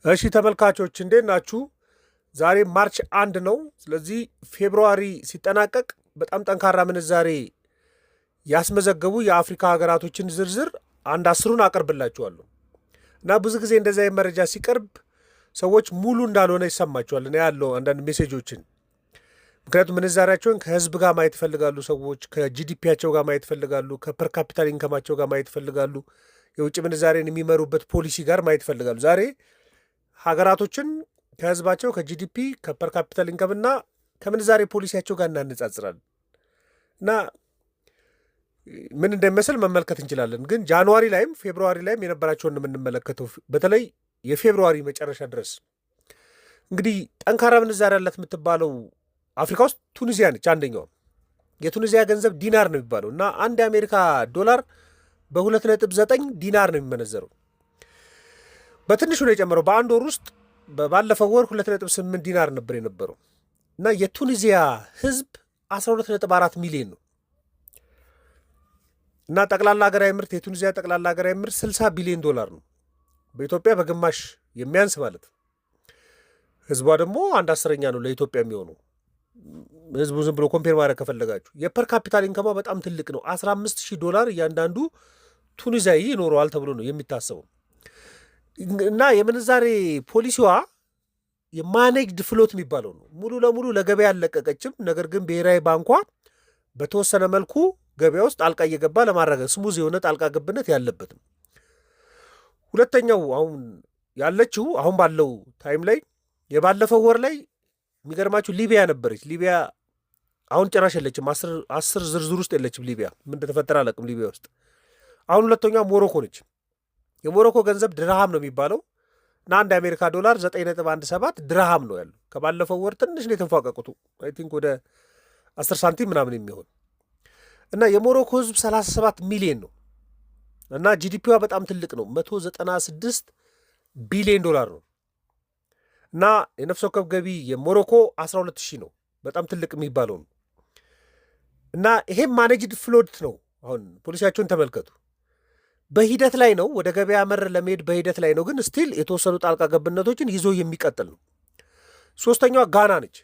እሺ ተመልካቾች እንዴት ናችሁ? ዛሬ ማርች 1 ነው። ስለዚህ ፌብሩዋሪ ሲጠናቀቅ በጣም ጠንካራ ምንዛሬ ያስመዘገቡ የአፍሪካ ሀገራቶችን ዝርዝር አንድ አስሩን አቀርብላችኋለሁ እና ብዙ ጊዜ እንደዚያ መረጃ ሲቀርብ ሰዎች ሙሉ እንዳልሆነ ይሰማቸዋል። እኔ ያለው አንዳንድ ሜሴጆችን ምክንያቱም ምንዛሪያቸውን ከህዝብ ጋር ማየት ይፈልጋሉ። ሰዎች ከጂዲፒያቸው ጋር ማየት ይፈልጋሉ። ከፐር ካፒታል ኢንከማቸው ጋር ማየት ይፈልጋሉ። የውጭ ምንዛሬን የሚመሩበት ፖሊሲ ጋር ማየት ይፈልጋሉ። ዛሬ ሀገራቶችን ከህዝባቸው ከጂዲፒ ከፐር ካፒታል ኢንከም እና ከምንዛሬ ፖሊሲያቸው ጋር እናነጻጽራለን እና ምን እንደሚመስል መመልከት እንችላለን። ግን ጃንዋሪ ላይም ፌብሩዋሪ ላይም የነበራቸውን የምንመለከተው በተለይ የፌብሩዋሪ መጨረሻ ድረስ እንግዲህ ጠንካራ ምንዛሬ ያላት የምትባለው አፍሪካ ውስጥ ቱኒዚያ ነች። አንደኛው የቱኒዚያ ገንዘብ ዲናር ነው የሚባለው እና አንድ የአሜሪካ ዶላር በ2.9 ዲናር ነው የሚመነዘረው። በትንሹ ነው የጨመረው። በአንድ ወር ውስጥ ባለፈው ወር 2.8 ዲናር ነበር የነበረው እና የቱኒዚያ ህዝብ 12.4 ሚሊዮን ነው እና ጠቅላላ ሀገራዊ ምርት የቱኒዚያ ጠቅላላ ሀገራዊ ምርት 60 ቢሊዮን ዶላር ነው። በኢትዮጵያ በግማሽ የሚያንስ ማለት። ህዝቧ ደግሞ 1/10 ነው ለኢትዮጵያ የሚሆነው። ህዝቡ ዝም ብሎ ኮምፔር ማድረግ ከፈለጋችሁ የፐር ካፒታል ኢንከማ በጣም ትልቅ ነው። 15,000 ዶላር እያንዳንዱ ቱኒዚያዊ ይኖረዋል ተብሎ ነው የሚታሰበው እና የምንዛሬ ፖሊሲዋ የማኔጅድ ፍሎት የሚባለው ነው። ሙሉ ለሙሉ ለገበያ አልለቀቀችም። ነገር ግን ብሔራዊ ባንኳ በተወሰነ መልኩ ገበያ ውስጥ ጣልቃ እየገባ ለማድረግ ስሙዝ የሆነ ጣልቃ ገብነት ያለበትም። ሁለተኛው አሁን ያለችው አሁን ባለው ታይም ላይ የባለፈው ወር ላይ የሚገርማችሁ ሊቢያ ነበረች። ሊቢያ አሁን ጭራሽ የለችም። 10 ዝርዝር ውስጥ የለችም ሊቢያ። ምን እንደተፈጠረ አላውቅም ሊቢያ ውስጥ። አሁን ሁለተኛው ሞሮኮ ነች። የሞሮኮ ገንዘብ ድርሃም ነው የሚባለው እና አንድ የአሜሪካ ዶላር 9.17 ድርሃም ነው ያለው። ከባለፈው ወር ትንሽ ነው የተንፏቀቁቱ። አይ ቲንክ ወደ 10 ሳንቲም ምናምን የሚሆን እና የሞሮኮ ህዝብ 37 ሚሊዮን ነው እና ጂዲፒዋ በጣም ትልቅ ነው። 196 ቢሊዮን ዶላር ነው እና የነፍስ ወከፍ ገቢ የሞሮኮ 12,000 ነው። በጣም ትልቅ የሚባለው ነው እና ይሄም ማኔጅድ ፍሎት ነው። አሁን ፖሊሲያቸውን ተመልከቱ። በሂደት ላይ ነው። ወደ ገበያ መር ለመሄድ በሂደት ላይ ነው። ግን ስቲል የተወሰኑ ጣልቃ ገብነቶችን ይዞ የሚቀጥል ነው። ሶስተኛዋ ጋና ነች።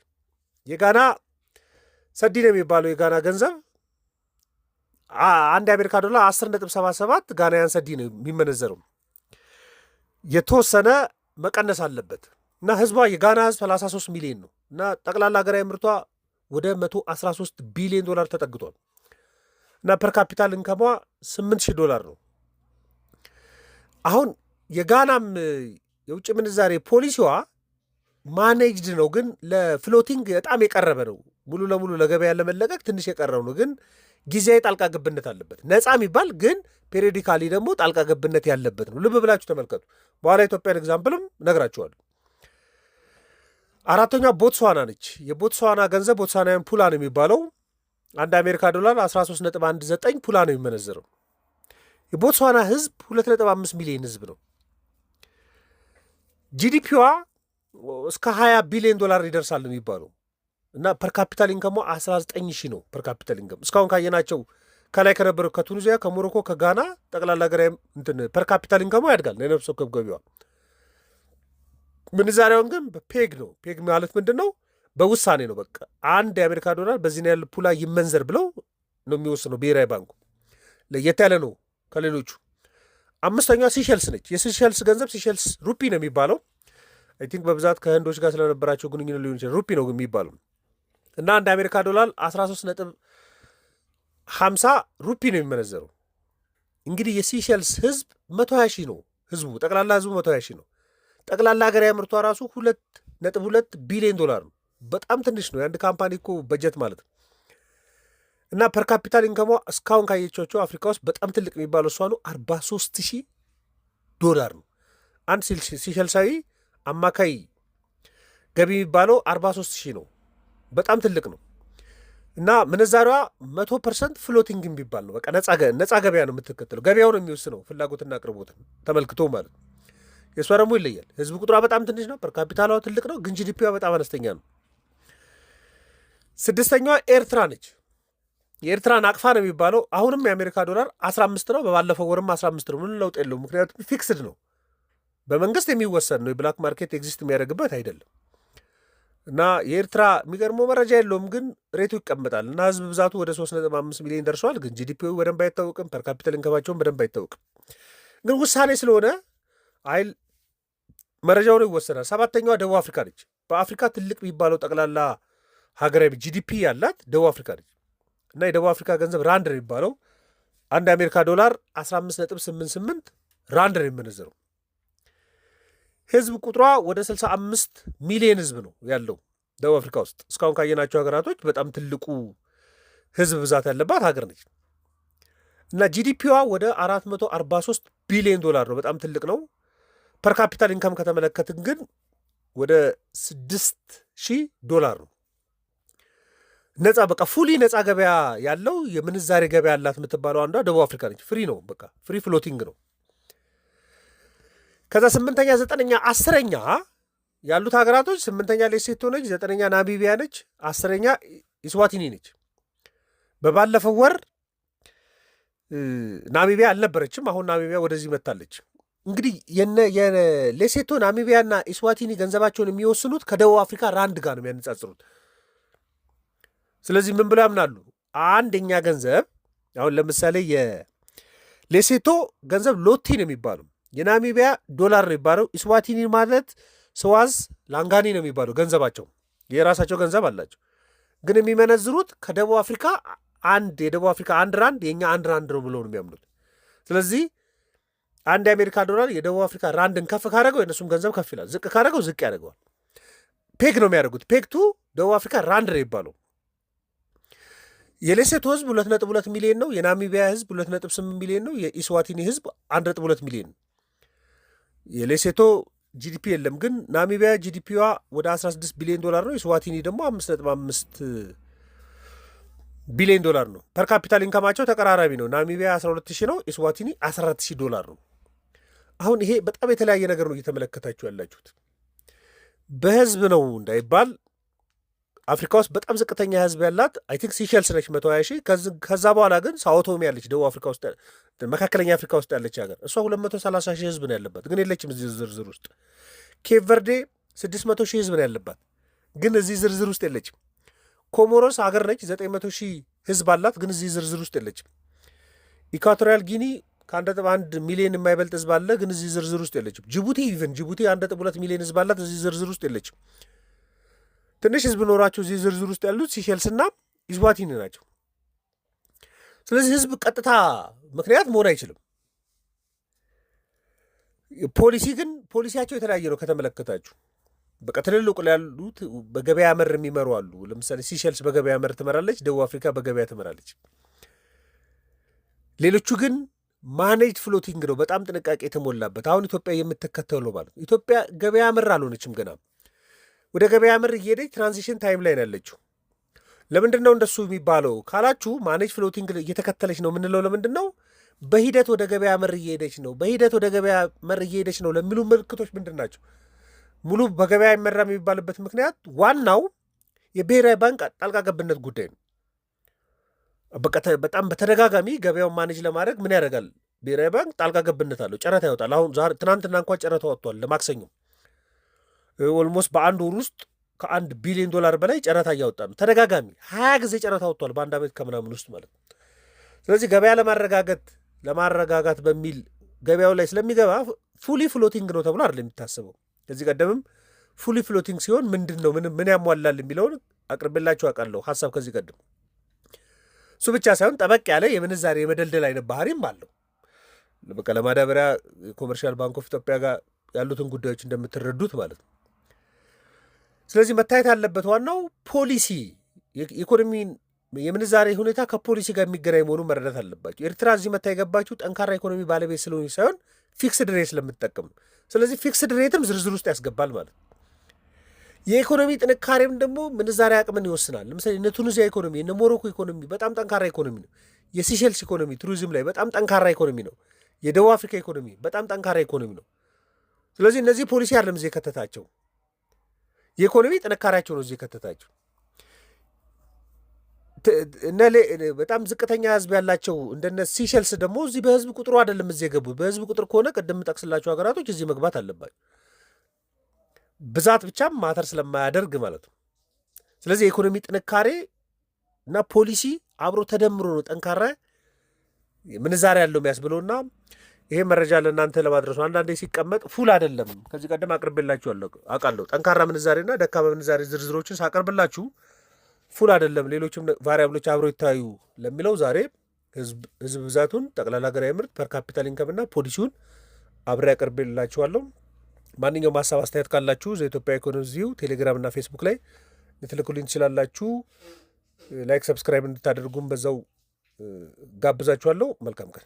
የጋና ሰዲ ነው የሚባለው የጋና ገንዘብ አንድ የአሜሪካ ዶላር 10.77 ጋናያን ሰዲ ነው የሚመነዘረው። የተወሰነ መቀነስ አለበት እና ህዝቧ የጋና ህዝብ 33 ሚሊዮን ነው እና ጠቅላላ ሀገራዊ ምርቷ ወደ 113 ቢሊዮን ዶላር ተጠግቷል እና ፐር ካፒታል ኢንከሟ 8,000 ዶላር ነው። አሁን የጋናም የውጭ ምንዛሬ ፖሊሲዋ ማኔጅድ ነው፣ ግን ለፍሎቲንግ በጣም የቀረበ ነው። ሙሉ ለሙሉ ለገበያ ለመለቀቅ ትንሽ የቀረው ነው፣ ግን ጊዜያዊ ጣልቃ ገብነት አለበት። ነፃ የሚባል ግን ፔሪዮዲካሊ ደግሞ ጣልቃ ገብነት ያለበት ነው። ልብ ብላችሁ ተመልከቱ። በኋላ ኢትዮጵያን ኤግዛምፕልም ነግራችኋለሁ። አራተኛዋ ቦትስዋና ነች። የቦትስዋና ገንዘብ ቦትስዋናውያን ፑላ ነው የሚባለው። አንድ አሜሪካ ዶላር 13.19 ፑላ ነው የሚመነዘረው። የቦትስዋና ህዝብ 2.5 ሚሊዮን ህዝብ ነው። ጂዲፒዋ እስከ 20 ቢሊዮን ዶላር ይደርሳል ነው የሚባለው እና ፐር ካፒታል ኢንከሟ 19,000 ነው። ፐር ካፒታል ኢንከም እስካሁን ካየናቸው ከላይ ከነበረው ከቱኒዚያ፣ ከሞሮኮ፣ ከጋና ጠቅላላ ሀገራዊ ፐር ካፒታል ኢንከሟ ያድጋል። የነፍስ ወከፍ ገቢዋ ምንዛሬውን ግን ፔግ ነው። ፔግ ማለት ምንድን ነው? በውሳኔ ነው። በቃ አንድ የአሜሪካ ዶላር በዚህ ያህል ፑላ ይመንዘር ብለው ነው የሚወስነው ብሔራዊ ባንኩ። ለየት ያለ ነው ከሌሎቹ። አምስተኛዋ ሲሸልስ ነች። የሲሸልስ ገንዘብ ሲሸልስ ሩፒ ነው የሚባለው። አይ ቲንክ በብዛት ከህንዶች ጋር ስለነበራቸው ግንኙነት ሊሆን ይችላል። ሩፒ ነው የሚባለው እና አንድ የአሜሪካ ዶላር 13.50 ሩፒ ነው የሚመነዘረው። እንግዲህ የሲሸልስ ህዝብ 120,000 ነው። ህዝቡ ጠቅላላ ህዝቡ 120,000 ነው። ጠቅላላ ሀገራዊ ምርቷ ራሱ 2.2 ቢሊዮን ዶላር ነው። በጣም ትንሽ ነው። የአንድ ካምፓኒ እኮ በጀት ማለት ነው። እና ፐር ካፒታል ኢንከሟ እስካሁን ካየቻቸው አፍሪካ ውስጥ በጣም ትልቅ የሚባለው እሷ ነው። 43,000 ዶላር ነው። አንድ ሲሸልሳዊ አማካይ ገቢ የሚባለው 43,000 ነው። በጣም ትልቅ ነው እና ምንዛሪዋ 100% ፍሎቲንግ የሚባል ነው። በቃ ነፃ ገበያ ነው የምትከተለው። ገበያው ነው የሚወስነው ፍላጎትና አቅርቦትን ተመልክቶ ማለት ነው። የእሷ ደግሞ ይለያል። ህዝብ ቁጥሯ በጣም ትንሽ ነው። ፐር ካፒታሏ ትልቅ ነው፣ ግን ጂዲፒዋ በጣም አነስተኛ ነው። ስድስተኛዋ ኤርትራ ነች። የኤርትራ ናቅፋ ነው የሚባለው። አሁንም የአሜሪካ ዶላር 15 ነው። በባለፈው ወርም 15 ነው። ምን ለውጥ የለውም፣ ምክንያቱም ፊክስድ ነው። በመንግስት የሚወሰን ነው። የብላክ ማርኬት ኤግዚስት የሚያደርግበት አይደለም። እና የኤርትራ የሚገርመው መረጃ የለውም፣ ግን ሬቱ ይቀመጣል እና ህዝብ ብዛቱ ወደ 3.5 ሚሊዮን ደርሷል። ግን ጂዲፒው በደንብ አይታወቅም። ፐር ካፒታል ኢንከማቸውን በደንብ አይታወቅም። ግን ውሳኔ ስለሆነ አይል መረጃው ነው ይወሰናል። 7ኛዋ ደቡብ አፍሪካ ነች። በአፍሪካ ትልቅ የሚባለው ጠቅላላ ሀገራዊ ጂዲፒ ያላት ደቡብ አፍሪካ ነች። እና የደቡብ አፍሪካ ገንዘብ ራንድ ነው የሚባለው። አንድ የአሜሪካ ዶላር 15.88 ራንድ ነው የሚመነዘረው። ህዝብ ቁጥሯ ወደ 65 ሚሊዮን ህዝብ ነው ያለው ደቡብ አፍሪካ ውስጥ። እስካሁን ካየናቸው ሀገራቶች በጣም ትልቁ ህዝብ ብዛት ያለባት ሀገር ነች። እና ጂዲፒዋ ወደ 443 ቢሊዮን ዶላር ነው። በጣም ትልቅ ነው። ፐር ካፒታል ኢንካም ከተመለከትን ግን ወደ 6,000 ዶላር ነው። ነፃ በቃ ፉሊ ነፃ ገበያ ያለው የምንዛሬ ገበያ ያላት የምትባለው አንዷ ደቡብ አፍሪካ ነች። ፍሪ ነው፣ በቃ ፍሪ ፍሎቲንግ ነው። ከዛ 8ኛ 9ኛ 10ኛ ያሉት ሀገራቶች 8ኛ ሌሴቶ ነች፣ 9ኛ ናሚቢያ ነች፣ 10ኛ ኢስዋቲኒ ነች። በባለፈው ወር ናሚቢያ አልነበረችም። አሁን ናሚቢያ ወደዚህ መታለች። እንግዲህ የሌሴቶ ናሚቢያና ኢስዋቲኒ ገንዘባቸውን የሚወስኑት ከደቡብ አፍሪካ ራንድ ጋር ነው የሚያነጻጽሩት። ስለዚህ ምን ብለው ያምናሉ? አንደኛ ገንዘብ አሁን ለምሳሌ የሌሴቶ ገንዘብ ሎቲ ነው የሚባለው፣ የናሚቢያ ዶላር ነው የሚባለው። ኢስዋቲኒ ማለት ስዋዝ ላንጋኒ ነው የሚባለው ገንዘባቸው። የራሳቸው ገንዘብ አላቸው፣ ግን የሚመነዝሩት ከደቡብ አፍሪካ የደቡብ አፍሪካ አንድ ራንድ የእኛ አንድ ራንድ ነው ብለው ነው የሚያምኑት። ስለዚህ አንድ የአሜሪካ ዶላር የደቡብ አፍሪካ ራንድን ከፍ ካደረገው የእነሱም ገንዘብ ከፍ ይላል፣ ዝቅ ካደረገው ዝቅ ያደርገዋል። ፔግ ነው የሚያደርጉት። ፔግቱ ደቡብ አፍሪካ ራንድ ነው የሚባለው። የሌሴቶ ህዝብ 2.2 ሚሊዮን ነው። የናሚቢያ ህዝብ 2.8 ሚሊዮን ነው። የኢስዋቲኒ ህዝብ 1.2 ሚሊዮን ነው። የሌሴቶ ጂዲፒ የለም፣ ግን ናሚቢያ ጂዲፒዋ ወደ 16 ቢሊዮን ዶላር ነው። ኢስዋቲኒ ደግሞ 5.5 ቢሊዮን ዶላር ነው። ፐር ካፒታል ኢንካማቸው ተቀራራቢ ነው። ናሚቢያ 12,000 ነው፣ ኢስዋቲኒ 14,000 ዶላር ነው። አሁን ይሄ በጣም የተለያየ ነገር ነው እየተመለከታችሁ ያላችሁት። በህዝብ ነው እንዳይባል አፍሪካ ውስጥ በጣም ዝቅተኛ ህዝብ ያላት አይ ቲንክ ሲሸልስ ነች 120,000። ከዛ በኋላ ግን ሳኦቶሚ ያለች ደቡብ አፍሪካ ውስጥ መካከለኛ አፍሪካ ውስጥ ያለች ሀገር እሷ 230,000 ህዝብ ነው ያለባት፣ ግን የለችም እዚህ ዝርዝር ውስጥ። ኬፕ ቨርዴ 600,000 ህዝብ ነው ያለባት፣ ግን እዚህ ዝርዝር ውስጥ የለችም። ኮሞሮስ ሀገር ነች 900,000 ህዝብ አላት፣ ግን እዚህ ዝርዝር ውስጥ የለችም። ኢኳቶሪያል ጊኒ ከ1.1 ሚሊዮን የማይበልጥ ህዝብ አለ፣ ግን እዚህ ዝርዝር ውስጥ የለችም። ጅቡቲ 1.2 ሚሊዮን ህዝብ አላት፣ እዚህ ዝርዝር ውስጥ የለችም። ትንሽ ህዝብ ኖራቸው እዚህ ዝርዝር ውስጥ ያሉት ሲሸልስና ኢስዋቲኒ ናቸው። ስለዚህ ህዝብ ቀጥታ ምክንያት መሆን አይችልም። ፖሊሲ ግን ፖሊሲያቸው የተለያየ ነው ከተመለከታችሁ። በቃ ትልልቁ ላይ ያሉት በገበያ መር የሚመሩ አሉ። ለምሳሌ ሲሸልስ በገበያ መር ትመራለች፣ ደቡብ አፍሪካ በገበያ ትመራለች። ሌሎቹ ግን ማኔጅ ፍሎቲንግ ነው፣ በጣም ጥንቃቄ የተሞላበት። አሁን ኢትዮጵያ የምትከተለው ማለት ነው። ኢትዮጵያ ገበያ መር አልሆነችም ገና፣ ወደ ገበያ መር እየሄደች ትራንዚሽን ታይም ላይ ነው ያለችው። ለምንድን ነው እንደሱ የሚባለው ካላችሁ፣ ማኔጅ ፍሎቲንግ እየተከተለች ነው የምንለው ለምንድን ነው? በሂደት ወደ ገበያ መር እየሄደች ነው። በሂደት ወደ ገበያ መር እየሄደች ነው ለሚሉ ምልክቶች ምንድን ናቸው? ሙሉ በገበያ ይመራ የሚባልበት ምክንያት ዋናው የብሔራዊ ባንክ ጣልቃ ገብነት ጉዳይ ነው። በጣም በተደጋጋሚ ገበያውን ማኔጅ ለማድረግ ምን ያደርጋል? ብሔራዊ ባንክ ጣልቃ ገብነት አለው፣ ጨረታ ያወጣል። አሁን ትናንትና እንኳን ጨረታ ወጥቷል ለማክሰኞ። ኦልሞስት በአንድ ወር ውስጥ ከ1 ቢሊዮን ዶላር በላይ ጨረታ እያወጣ ነው። ተደጋጋሚ 20 ጊዜ ጨረታ ወጥቷል በአንድ ዓመት ከምናምን ውስጥ ማለት ነው። ስለዚህ ገበያ ለማረጋጋት በሚል ገበያው ላይ ስለሚገባ ፉሊ ፍሎቲንግ ነው ተብሎ አይደለም የሚታሰበው። ከዚህ ቀደምም ፉሊ ፍሎቲንግ ሲሆን ምንድን ነው ምን ያሟላል የሚለውን አቅርቤላችሁ አውቃለሁ ሀሳብ ከዚህ ቀደም። እሱ ብቻ ሳይሆን ጠበቅ ያለ የምንዛሬ የመደልደል አይነት ባህሪም አለው። በቃ ለማዳበሪያ ኮመርሻል ባንክ ኦፍ ኢትዮጵያ ጋር ያሉትን ጉዳዮች እንደምትረዱት ማለት ነው። ስለዚህ መታየት ያለበት ዋናው ፖሊሲ ኢኮኖሚ የምንዛሬ ሁኔታ ከፖሊሲ ጋር የሚገናኝ መሆኑን መረዳት አለባቸው። ኤርትራ እዚህ መታ የገባችው ጠንካራ ኢኮኖሚ ባለቤት ስለሆነ ሳይሆን ፊክስድ ሬት ስለምትጠቅም፣ ስለዚህ ፊክስድ ሬትም ዝርዝር ውስጥ ያስገባል ማለት ነው። የኢኮኖሚ ጥንካሬም ደግሞ ምንዛሬ አቅምን ይወስናል። ለምሳሌ እነ ቱኒዚያ ኢኮኖሚ፣ እነ ሞሮኮ ኢኮኖሚ በጣም ጠንካራ ኢኮኖሚ ነው። የሲሸልስ ኢኮኖሚ ቱሪዝም ላይ በጣም ጠንካራ ኢኮኖሚ ነው። የደቡብ አፍሪካ ኢኮኖሚ በጣም ጠንካራ ኢኮኖሚ ነው። ስለዚህ እነዚህ ፖሊሲ አይደለም እዚህ የከተታቸው፣ የኢኮኖሚ ጥንካሬያቸው ነው እዚህ የከተታቸው። በጣም ዝቅተኛ ህዝብ ያላቸው እንደነ ሲሸልስ ደግሞ እዚህ በህዝብ ቁጥሩ አይደለም እዚህ የገቡት። በህዝብ ቁጥር ከሆነ ቅድም ጠቅስላቸው ሀገራቶች እዚህ መግባት አለባቸው። ብዛት ብቻም ማተር ስለማያደርግ ማለት ነው። ስለዚህ የኢኮኖሚ ጥንካሬ እና ፖሊሲ አብሮ ተደምሮ ነው ጠንካራ ምንዛሬ ያለው የሚያስብለውና ይሄ መረጃ ለእናንተ ለማድረሱ አንዳንዴ ሲቀመጥ ፉል አይደለም። ከዚህ ቀደም አቅርቤላችሁ አውቃለሁ። ጠንካራ ምንዛሬና ደካማ ምንዛሬ ዝርዝሮችን ሳቀርብላችሁ ፉል አይደለም፣ ሌሎችም ቫሪያብሎች አብረው ይታዩ ለሚለው ዛሬ ህዝብ ብዛቱን፣ ጠቅላላ ሀገራዊ ምርት፣ ፐር ካፒታል ኢንከምና ፖሊሲውን አብሬ አቅርቤላችኋለሁ። ማንኛውም ሀሳብ አስተያየት ካላችሁ ዘኢትዮጵያ ኢኮኖሚስት ቪው ቴሌግራም እና ፌስቡክ ላይ ልትልኩልኝ ትችላላችሁ። ላይክ ሰብስክራይብ እንድታደርጉም በዛው ጋብዛችኋለሁ። መልካም ቀን።